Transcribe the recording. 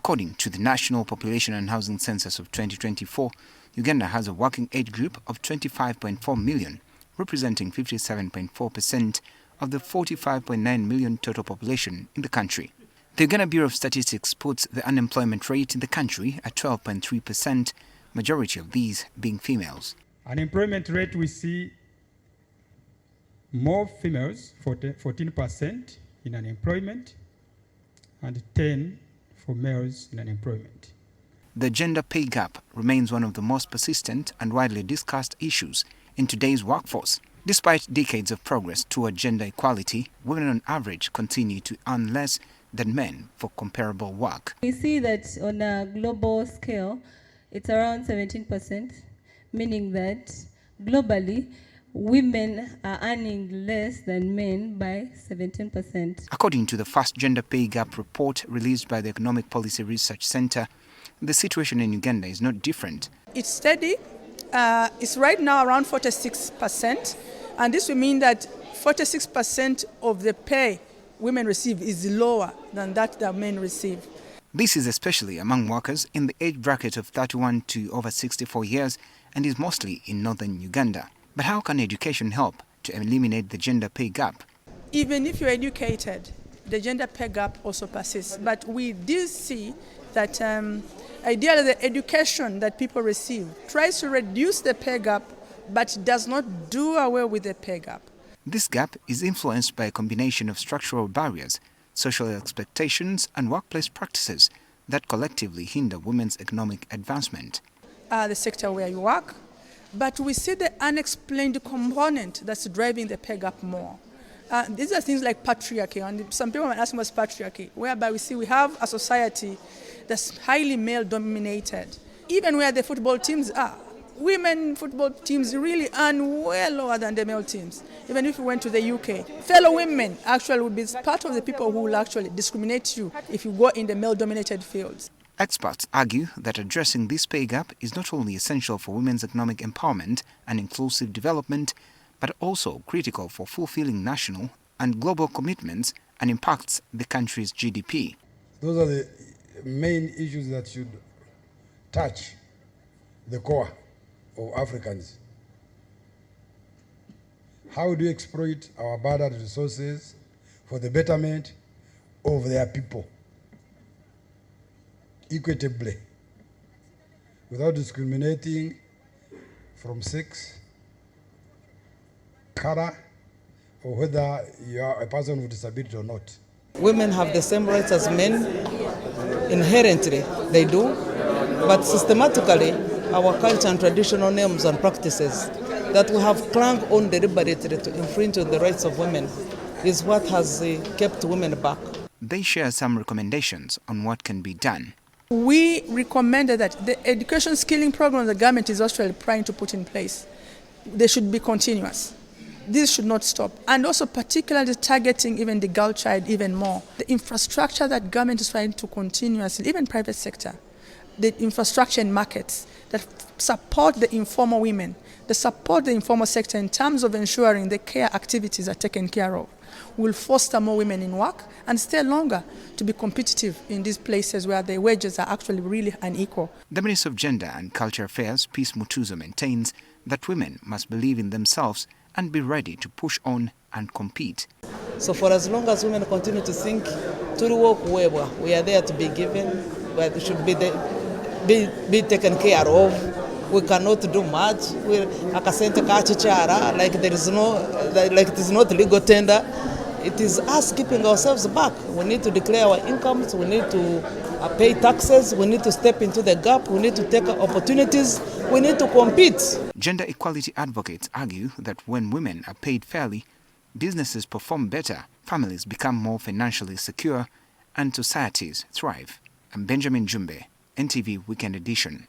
According to the National Population and Housing Census of 2024, Uganda has a working age group of 25.4 million, representing 57.4% of the 45.9 million total population in the country. The Uganda Bureau of Statistics puts the unemployment rate in the country at 12.3%, majority of these being females. Unemployment rate, we see more females, 14% in unemployment, and 10% for males in unemployment. The gender pay gap remains one of the most persistent and widely discussed issues in today's workforce. Despite decades of progress toward gender equality, women on average continue to earn less than men for comparable work. We see that on a global scale, it's around 17%, meaning that globally, women are earning less than men by 17%. According to the first gender pay gap report released by the Economic Policy Research Center, the situation in Uganda is not different. It's steady. It's right now around 46%, and this will mean that 46% of the pay women receive is lower than that men receive. This is especially among workers in the age bracket of 31 to over 64 years and is mostly in northern Uganda. But how can education help to eliminate the gender pay gap? Even if you're educated, the gender pay gap also persists. But we do see that ideally the education that people receive tries to reduce the pay gap, but does not do away with the pay gap. This gap is influenced by a combination of structural barriers, social expectations, and workplace practices that collectively hinder women's economic advancement. The sector where you work, but we see the unexplained component that's driving the pay gap more. These are things like patriarchy, and some people might ask what's patriarchy, whereby we have a society that's highly male-dominated. Even where the football teams are, women football teams really earn well lower than the male teams. Even if you went to the UK, fellow women actually would be part of the people who will actually discriminate you if you go in the male-dominated fields. Experts argue that addressing this pay gap is not only essential for women's economic empowerment and inclusive development, but also critical for fulfilling national and global commitments and impacts the country's GDP. Those are the main issues that should touch the core of Africans. How do you exploit our abundant resources for the betterment of their people equitably, without discriminating from sex, color, or whether you are a person with disability or not? Women have the same rights as men. Inherently, they do. But systematically, our culture and traditional norms and practices that we have clung on deliberately to infringe on the rights of women is what has kept women back. They share some recommendations on what can be done. We recommended that the education skilling program the government is also trying to put in place, they should be continuous. This should not stop. And also particularly targeting even the girl child even more. The infrastructure that government is trying to continuously, even private sector, the infrastructure and markets that support the informal women, that support the informal sector in terms of ensuring the care activities are taken care of, will foster more women in work and stay longer to be competitive in these places where the wages are actually really unequal. The Minister of Gender and Culture Affairs, Peace Mutuzo, maintains that women must believe in themselves and be ready to push on and compete. So for as long as women continue to think, we are there to be given, but should be taken care of. We cannot do much. Like there is like it is not legal tender. It is us keeping ourselves back. We need to declare our incomes. We need to pay taxes. We need to step into the gap. We need to take opportunities. We need to compete. Gender equality advocates argue that when women are paid fairly, businesses perform better, families become more financially secure, and societies thrive. I'm Benjamin Jumbe, NTV Weekend Edition.